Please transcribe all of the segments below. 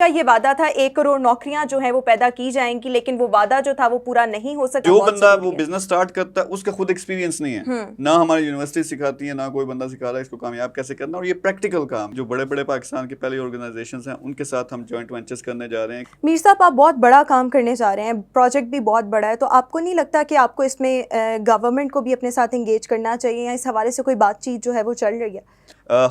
کا یہ وعدہ تھا 1 کروڑ نوکریاں جو ہیں وہ پیدا کی جائیں گی، لیکن وہ وعدہ جو تھا وہ پورا نہیں ہو سکا. جو بندہ وہ بزنس سٹارٹ کرتا ہے اس کا خود ایکسپیرینس نہیں ہے، نہ ہماری یونیورسٹی سکھاتی ہے، نہ کوئی بندہ سکھا رہا ہے اس کو کامیاب کیسے کرنا. اور یہ پریکٹیکل کام جو بڑے بڑے پاکستان کی پہلی آرگنائزیشنز ہیں ان کے ساتھ ہم جوائنٹ وینچرز کرنے جا رہے ہیں. میر صاحب آپ بہت بڑا کام کرنے جا رہے ہیں، پروجیکٹ بھی بہت بڑا ہے، تو آپ کو نہیں لگتا کہ آپ کو اس میں گورنمنٹ کو بھی اپنے ساتھ انگیج کرنا چاہیے، یا اس حوالے سے کوئی بات چیت جو ہے وہ چل رہی ہے؟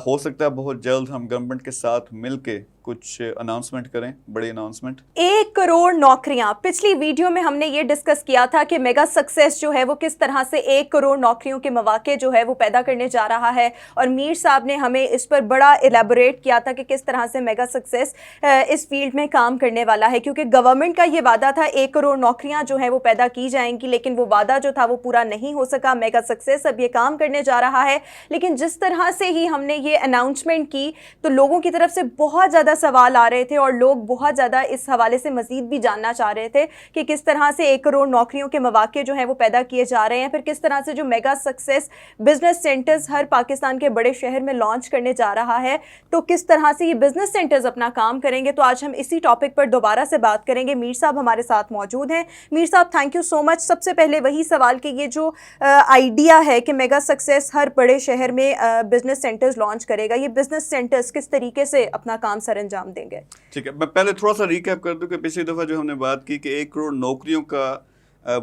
ہو سکتا ہے بہت جلد ہم گورنمنٹ کے ساتھ مل کے کچھ اناؤنسمنٹ کریں، بڑی اناؤنسمنٹ. 1 کروڑ نوکریاں، پچھلی ویڈیو میں ہم نے یہ ڈسکس کیا تھا کہ میگا سکسیس جو ہے وہ کس طرح سے 1 کروڑ نوکریوں کے مواقع جو ہے وہ پیدا کرنے جا رہا ہے، اور میر صاحب نے ہمیں اس پر بڑا ایلیبوریٹ کیا تھا کہ کس طرح سے میگا سکسیس اس فیلڈ میں کام کرنے والا ہے، کیونکہ گورنمنٹ کا یہ وعدہ تھا 1 کروڑ نوکریاں جو ہیں وہ پیدا کی جائیں گی، لیکن وہ وعدہ جو تھا وہ پورا نہیں ہو سکا. میگا سکسیس اب یہ کام کرنے جا رہا ہے، لیکن جس طرح سے ہی ہم نے یہ اناؤنسمنٹ کی تو لوگوں کی طرف سے بہت زیادہ سوال آ رہے تھے، اور لوگ بہت زیادہ اس حوالے سے مزید بھی جاننا چاہ رہے تھے کہ کس طرح سے 1 کروڑ نوکریوں کے مواقع جو ہیں وہ پیدا کیے جا رہے ہیں، پھر کس طرح سے جو میگا سکسیس بزنس سینٹرز ہر پاکستان کے بڑے شہر میں لانچ کرنے جا رہا ہے، تو کس طرح سے یہ بزنس سینٹرز اپنا کام کریں گے. تو آج ہم اسی ٹاپک پر دوبارہ سے بات کریں گے. میر صاحب ہمارے ساتھ موجود ہیں. میر صاحب تھینک یو سو مچ. سب سے پہلے وہی سوال کہ یہ جو آئیڈیا ہے کہ میگا سکسیس ہر بڑے شہر میں بزنس سینٹرز لانچ کرے گا، یہ بزنس سینٹرز کس طریقے سے اپنا کام سر انجام دیں گے؟ ٹھیک ہے، میں پہلے تھوڑا سا ریکیپ کر دوں کہ پچھلی دفعہ جو ہم نے بات کی کہ 1 کروڑ نوکریوں کا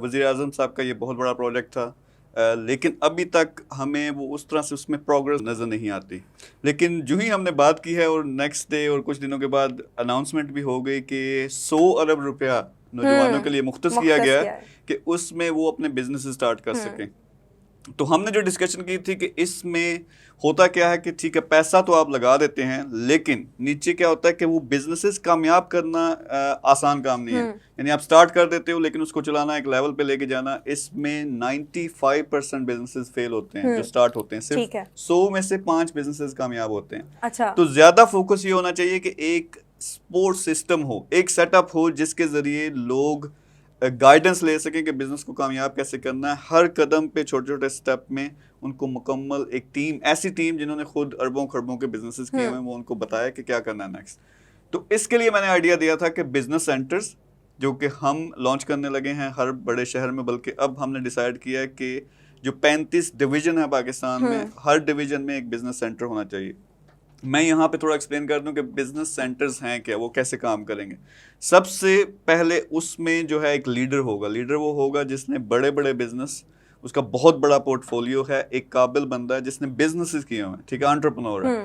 وزیر اعظم صاحب کا یہ بہت بڑا پروجیکٹ تھا، لیکن ابھی تک ہمیں وہ اس طرح سے اس میں پروگرس نظر نہیں آتی. لیکن جو ہی ہم نے بات کی ہے اور نیکسٹ ڈے اور کچھ دنوں کے بعد اناؤنسمنٹ بھی ہو گئی کہ 100 ارب روپیہ نوجوانوں کے لیے مختص کیا گیا ہے کہ اس میں وہ اپنے بزنس اسٹارٹ کر سکیں. تو ہم نے جو ڈسکشن کی تھی کہ اس میں ہوتا کیا ہے کہ ٹھیک ہے پیسہ تو آپ لگا دیتے ہیں، لیکن نیچے کیا ہوتا ہے کہ وہ بزنسز کامیاب کرنا آسان کام نہیں ہے. یعنی آپ سٹارٹ کر دیتے ہو لیکن اس کو چلانا ایک لیول پہ لے کے جانا، اس میں 95% بزنسز فیل ہوتے ہیں جو سٹارٹ ہوتے ہیں، صرف 100 میں سے 5 بزنسز کامیاب ہوتے ہیں. اچھا، تو زیادہ فوکس یہ ہونا چاہیے کہ ایک سپورٹ سسٹم ہو، ایک سیٹ اپ ہو جس کے ذریعے لوگ گائیڈنس لے سکیں کہ بزنس کو کامیاب کیسے کرنا ہے. ہر قدم پہ چھوٹے چھوٹے سٹیپ میں ان کو مکمل ایک ٹیم، ایسی ٹیم جنہوں نے خود اربوں خربوں کے بزنسز کیے ہوئے ہیں، وہ ان کو بتایا کہ کیا کرنا ہے نیکسٹ. تو اس کے لیے میں نے آئیڈیا دیا تھا کہ بزنس سینٹرز جو کہ ہم لانچ کرنے لگے ہیں ہر بڑے شہر میں، بلکہ اب ہم نے ڈیسائیڈ کیا ہے کہ جو 35 ڈویژن ہے پاکستان میں، ہر ڈویژن میں ایک بزنس سینٹر ہونا چاہیے. میں یہاں پہ تھوڑا ایکسپلین کر دوں کہ بزنس سینٹرز ہیں کیا، وہ کیسے کام کریں گے. سب سے پہلے اس میں جو ہے ایک لیڈر ہوگا. لیڈر وہ ہوگا جس نے بڑے بڑے بزنس، اس کا بہت بڑا پورٹ فولیو ہے، ایک قابل بندہ ہے جس نے بزنسز کیے ہوئے ہیں، ٹھیک ہے، انٹرپرنور ہے.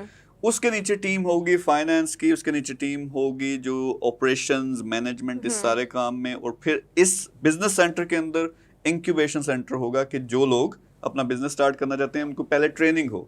اس کے نیچے ٹیم ہوگی فائنانس کی، اس کے نیچے ٹیم ہوگی جو آپریشنز مینجمنٹ اس سارے کام میں، اور پھر اس بزنس سینٹر کے اندر انکیوبیشن سینٹر ہوگا کہ جو لوگ اپنا بزنس سٹارٹ کرنا چاہتے ہیں ان کو پہلے ٹریننگ ہو،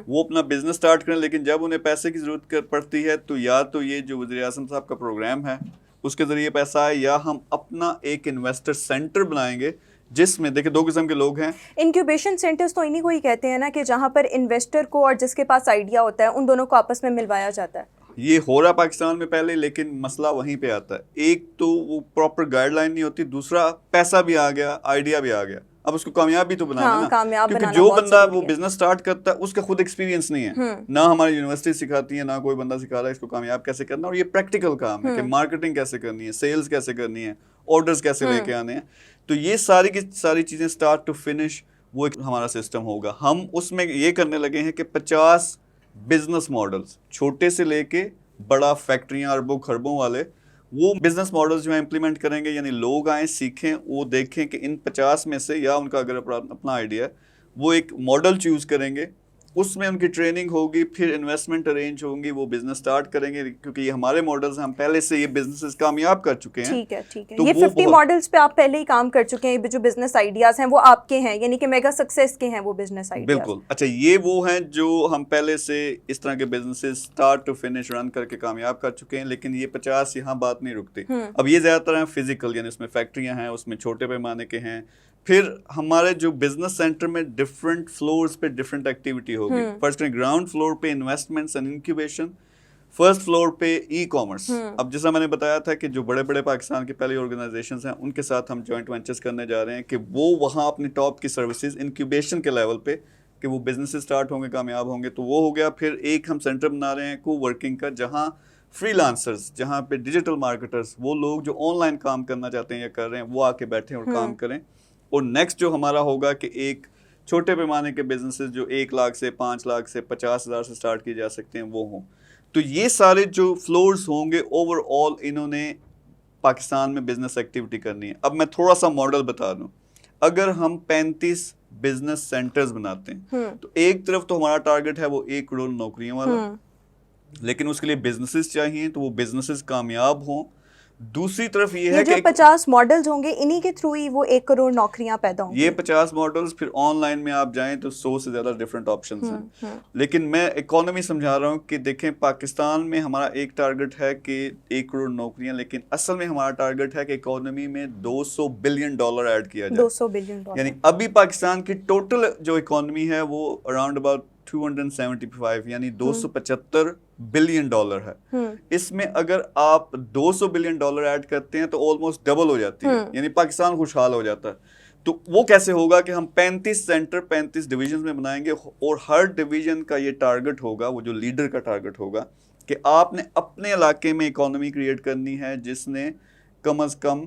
وہ اپنا بزنس سٹارٹ کریں، لیکن جب انہیں پیسے کی ضرورت پڑتی ہے تو یا تو یہ جو وزیر اعظم صاحب کا پروگرام ہے اس کے ذریعے پیسہ آئے، یا ہم اپنا ایک انویسٹر سینٹر بنائیں گے جس میں دیکھیں 2 قسم کے لوگ ہیں. انکیوبیشن سینٹرز تو انہیں کو ہی کہتے ہیں نا کہ جہاں پر انویسٹر کو اور جس کے پاس آئیڈیا ہوتا ہے ان دونوں کو آپس میں ملوایا جاتا ہے. یہ ہو رہا پاکستان میں پہلے، لیکن مسئلہ وہیں پہ آتا ہے. ایک تو وہ پراپر گائیڈ لائن نہیں ہوتی، دوسرا پیسہ بھی آ گیا، آئیڈیا بھی آ گیا. اب اس کو کامیاب بھی تو بنانا نا، کیونکہ جو بندہ وہ بزنس سٹارٹ کرتا ہے اس کا خود ایکسپیرینس نہیں ہے، نہ ہماری یونیورسٹی سکھاتی ہے، نہ کوئی بندہ سکھا رہا ہے اس کو کامیاب کیسے کرنا. اور یہ پریکٹیکل کام ہے کہ مارکیٹنگ کیسے کرنی ہے، سیلز کیسے کرنی ہے، آرڈرز کیسے لے کے آنے ہیں. تو یہ ساری کی ساری چیزیں سٹارٹ ٹو فنش وہ ایک ہمارا سسٹم ہوگا. ہم اس میں یہ کرنے لگے ہیں کہ 50 بزنس ماڈلز، چھوٹے سے لے کے بڑا فیکٹریاں اربوں خربوں والے، وہ بزنس ماڈلز جو ہیں امپلیمنٹ کریں گے. یعنی لوگ آئیں، سیکھیں، وہ دیکھیں کہ ان 50 میں سے، یا ان کا اگر اپنا آئیڈیا ہے، وہ ایک ماڈل چوز کریں گے، اس میں ان کی ٹریننگ ہوگی، پھر انویسٹمنٹ ارینج ہوں گی، وہ بزنس سٹارٹ کریں گے. کیونکہ یہ ہمارے ماڈلز ہیں، ہم پہلے سے یہ بزنسز کامیاب کر چکے ہیں. ٹھیک ہے ٹھیک ہے، یہ 50 ماڈلز پہ آپ پہلے ہی کام کر چکے ہیں. جو بزنس آئیڈیاز ہیں وہ آپ کے ہیں، یعنی کہ میگا سکسیس کے ہیں وہ بزنس آئیڈیاز. بالکل. اچھا، یہ وہ ہیں جو ہم پہلے سے اس طرح کے بزنسز سٹارٹ ٹو فنش رن کر کے کامیاب کر چکے ہیں. لیکن یہ 50 یہاں بات نہیں رکتی. اب یہ زیادہ تر ہیں فزیکل، یعنی اس میں فیکٹریاں ہیں، اس میں چھوٹے پیمانے کے ہیں. پھر ہمارے جو بزنس سینٹر میں ڈفرینٹ فلورز پہ ڈفرینٹ ایکٹیویٹی ہوگی. فرسٹ گراؤنڈ فلور پہ investments and incubation, first floor پہ ای کامرس. اب جیسا میں نے بتایا تھا کہ جو بڑے بڑے پاکستان کی پہلی آرگنائزیشنز ہیں ان کے ساتھ ہم جوائنٹ وینچرز کرنے جا رہے ہیں کہ وہ وہاں اپنی ٹاپ کی سروسز انکیوبیشن کے لیول پہ کہ وہ بزنس سٹارٹ ہوں گے، کامیاب ہوں گے. تو وہ ہو گیا. پھر ایک ہم سینٹر بنا رہے ہیں کو ورکنگ کا، جہاں فری لانسرز جہاں پہ ڈیجیٹل مارکیٹرز، وہ لوگ جو آن لائن کام کرنا چاہتے ہیں یا کر رہے ہیں، وہ آ کے بیٹھیں اور کام کریں. اور نیکسٹ جو ہمارا ہوگا کہ ایک چھوٹے پیمانے کے بزنسز جو 1 لاکھ سے 5 لاکھ سے 50,000 سے سٹارٹ کیے جا سکتے ہیں وہ ہوں. تو یہ سارے جو فلورز ہوں گے اوور آل انہوں نے پاکستان میں بزنس ایکٹیویٹی کرنی ہے. اب میں تھوڑا سا ماڈل بتا دوں. اگر ہم 35 بزنس سینٹرز بناتے ہیں تو ایک طرف تو ہمارا ٹارگٹ ہے وہ 1 کروڑ نوکریوں والا، لیکن اس کے لیے بزنسز چاہیے تو وہ بزنسز کامیاب ہوں. دوسری طرف یہ ہے جو کہ 50 ماڈلز ہوں گے انہی کے تھرو ہی وہ 1 کروڑ نوکریاں پیدا ہوں گی. یہ 50 ماڈلز پھر آن لائن میں آپ جائیں تو 100 سے زیادہ ڈفرینٹ آپشنز ہیں. لیکن میں اکانومی سمجھا رہا ہوں کہ دیکھیں پاکستان میں ہمارا ایک ٹارگٹ ہے کہ 1 کروڑ نوکریاں، لیکن اصل میں ہمارا ٹارگٹ ہے کہ اکانومی میں $200 بلین ایڈ کیا جائے. $200 بلین یعنی ابھی پاکستان کی ٹوٹل جو اکانومی ہے وہ اراؤنڈ اباؤٹ 275 یعنی $275 بلین ہے. اس میں اگر آپ $200 بلین ایڈ کرتے ہیں تو آلموسٹ ڈبل ہو جاتی ہے، یعنی پاکستان خوشحال ہو جاتا ہے. تو وہ کیسے ہوگا کہ ہم 35 سینٹر 35 ڈویژنز میں بنائیں گے اور ہر ڈویژن کا یہ ٹارگٹ ہوگا، وہ جو لیڈر کا ٹارگٹ ہوگا کہ آپ نے اپنے علاقے میں اکانومی کریٹ کرنی ہے جس نے کم از کم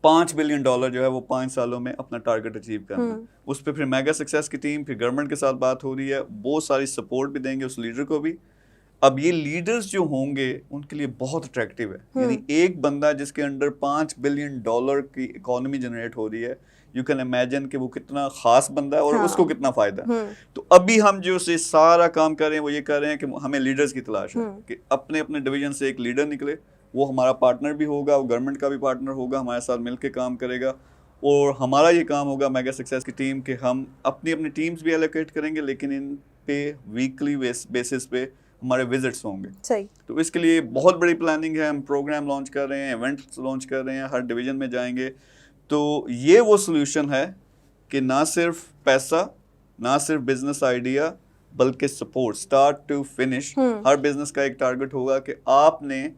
$5 بلین جو ہے وہ 5 سالوں میں اپنا ٹارگٹ اچیو کرنا. اس پہ پھر میگا سکسیس کی ٹیم، پھر گورنمنٹ کے ساتھ بات ہو رہی ہے، بہت ساری سپورٹ بھی دیں گے اس لیڈر کو بھی. اب یہ لیڈرز جو ہوں گے ان کے لیے بہت اٹریکٹیو ہے، یعنی ایک بندہ جس کے انڈر $5 بلین کی اکانومی جنریٹ ہو رہی ہے، یو کین امیجن کہ وہ کتنا خاص بندہ ہے اور اس کو کتنا فائدہ. تو ابھی ہم جو سے سارا کام کر رہے ہیں وہ یہ کر رہے ہیں کہ ہمیں لیڈرز کی تلاش ہے کہ اپنے اپنے ڈویژن سے ایک لیڈر نکلے، وہ ہمارا پارٹنر بھی ہوگا، وہ گورنمنٹ کا بھی پارٹنر ہوگا، ہمارے ساتھ مل کے کام کرے گا. اور ہمارا یہ کام ہوگا میگا سکسیس کی ٹیم کہ ہم اپنی اپنی ٹیمز بھی الوکیٹ کریں گے، لیکن ان پہ ویکلی بیسس پہ ہمارے وزٹس ہوں گے. صحیح. تو اس کے لیے بہت بڑی پلاننگ ہے، ہم پروگرام لانچ کر رہے ہیں، ایونٹس لانچ کر رہے ہیں، ہر ڈویژن میں جائیں گے. تو یہ وہ سولوشن ہے کہ نہ صرف پیسہ، نہ صرف بزنس آئیڈیا، بلکہ سپورٹ اسٹارٹ ٹو فنش. ہر بزنس کا ایک ٹارگٹ ہوگا کہ آپ نے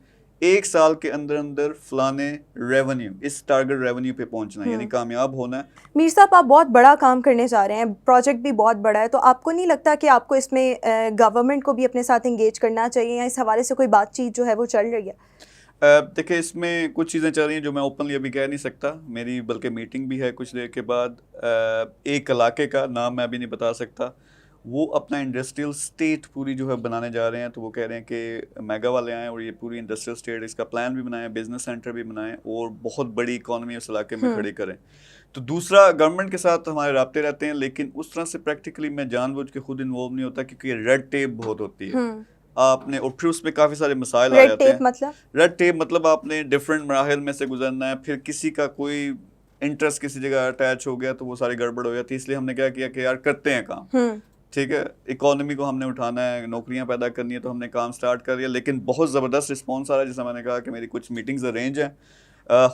1 سال کے اندر اندر فلانے ریونیو، اس ٹارگٹ ریونیو پہ پہنچنا ہے، یعنی کامیاب ہونا ہے. میر صاحب آپ بہت بڑا کام کرنے جا رہے ہیں، پروجیکٹ بھی بہت بڑا ہے، تو آپ کو نہیں لگتا کہ آپ کو اس میں گورنمنٹ کو بھی اپنے ساتھ انگیج کرنا چاہیے، یا اس حوالے سے کوئی بات چیت جو ہے وہ چل رہی ہے؟ دیکھیں اس میں کچھ چیزیں چل رہی ہیں جو میں اوپنلی ابھی کہہ نہیں سکتا. میری بلکہ میٹنگ بھی ہے کچھ دیر کے بعد. ایک علاقے کا نام میں ابھی نہیں بتا سکتا، وہ اپنا انڈسٹریل اسٹیٹ پوری جو ہے بنانے جا رہے ہیں. تو وہ کہہ رہے ہیں کہ میگا والے آئیں اور یہ پوری انڈسٹریل اسٹیٹ، اس کا پلان بھی بنائیں، بزنس سینٹر بھی بنائیں اور بہت بڑی اکانومی اس علاقے میں کھڑی کریں. تو دوسرا گورنمنٹ کے ساتھ ہمارے رابطے رہتے ہیں، لیکن اس طرح سے پریکٹیکلی میں جان بوجھ کے خود انوالو نہیں ہوتا کیونکہ ریڈ ٹیپ بہت ہوتی ہے. آپ نے اور پھر اس میں کافی سارے مسائل آ جاتے ہیں. ریڈ ٹیپ مطلب آپ نے ڈفرینٹ مراحل میں سے گزرنا ہے، پھر کسی کا کوئی انٹرسٹ کسی جگہ اٹیچ ہو گیا تو وہ ساری گڑبڑ ہو جاتی ہے. اس لیے ہم نے کیا کیا کہ یار کرتے ہیں کام، ٹھیک ہے، اکانومی کو ہم نے اٹھانا ہے، نوکریاں پیدا کرنی ہے، تو ہم نے کام سٹارٹ کر لیا. لیکن بہت زبردست رسپانس آ رہا ہے، جیسا میں نے کہا کہ میری کچھ میٹنگز ارینج ہیں.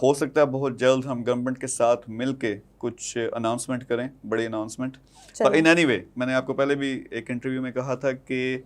ہو سکتا ہے بہت جلد ہم گورنمنٹ کے ساتھ مل کے کچھ اناؤنسمنٹ کریں، بڑی announcement. Per in any way میں نے آپ کو پہلے بھی ایک انٹرویو میں کہا تھا کہ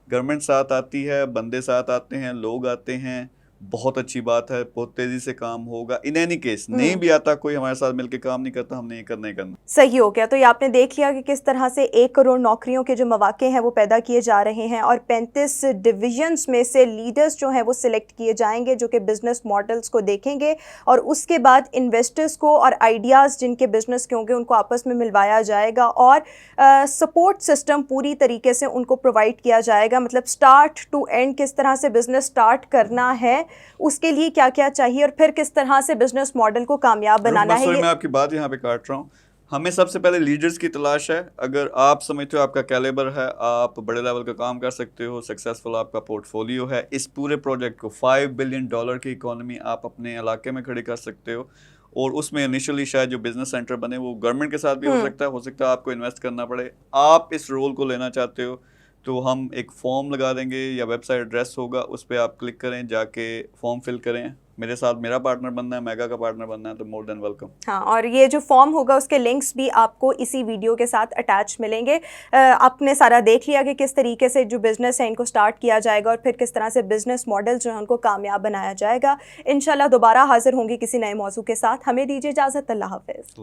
گورنمنٹ ساتھ آتی ہے، بندے ساتھ آتے ہیں، لوگ آتے ہیں، بہت اچھی بات ہے، بہت تیزی سے کام ہوگا. ان اینی کیس نہیں بھی آتا، کوئی ہمارے ساتھ مل کے کام نہیں کرتا، ہم نے یہ کرنا ہی کرنا. صحیح ہو گیا. تو یہ آپ نے دیکھ لیا کہ کس طرح سے 1 کروڑ نوکریوں کے جو مواقع ہیں وہ پیدا کیے جا رہے ہیں، اور 35 ڈویژنز میں سے لیڈرز جو ہیں وہ سلیکٹ کیے جائیں گے جو کہ بزنس ماڈلز کو دیکھیں گے، اور اس کے بعد انویسٹرز کو اور آئیڈیاز جن کے بزنس کے ہوں گے ان کو آپس میں ملوایا جائے گا، اور سپورٹ سسٹم پوری طریقے سے ان کو پرووائڈ کیا جائے گا. مطلب اسٹارٹ ٹو اینڈ کس طرح سے بزنس اسٹارٹ کرنا ہے، اس کے لیے کیا کیا چاہیے، اور پھر کس طرح سے بزنس ماڈل کو کامیاب بنانا ہے. میں آپ کی بات یہاں پہ کاٹ رہا ہوں. ہمیں سب سے پہلے لیڈرز کی تلاش ہے. اگر آپ سمجھتے ہو آپ کا کیلیبر ہے، آپ بڑے لیول کا کام کر سکتے ہو، سکسیزفل آپ کا پورٹ فولیو ہے، اس پورے پروجیکٹ کو $5 بلین کی اکانومی آپ اپنے علاقے میں کھڑی کر سکتے ہو. اور اس میں انیشلی شاید جو بزنس سینٹر بنے وہ گورنمنٹ کے ساتھ بھی ہو سکتا ہے آپ کو انویسٹ کرنا پڑے. آپ اس رول کو لینا چاہتے ہو تو ہم ایک فارم لگا دیں گے، یا ویب سائٹ ایڈریس ہوگا، اس پہ آپ کلک کریں، جا کے فارم فل کریں. میرے ساتھ میرا پارٹنر بننا ہے، میگا کا پارٹنر بننا ہے، تو مور دین ویلکم. ہاں، اور یہ جو فارم ہوگا اس کے لنکس بھی آپ کو اسی ویڈیو کے ساتھ اٹیچ ملیں گے. آپ نے سارا دیکھ لیا کہ کس طریقے سے جو بزنس ہے ان کو سٹارٹ کیا جائے گا، اور پھر کس طرح سے بزنس ماڈل جو ہیں ان کو کامیاب بنایا جائے گا. انشاءاللہ دوبارہ حاضر ہوں گی کسی نئے موضوع کے ساتھ. ہمیں دیجیے اجازت. اللہ حافظ.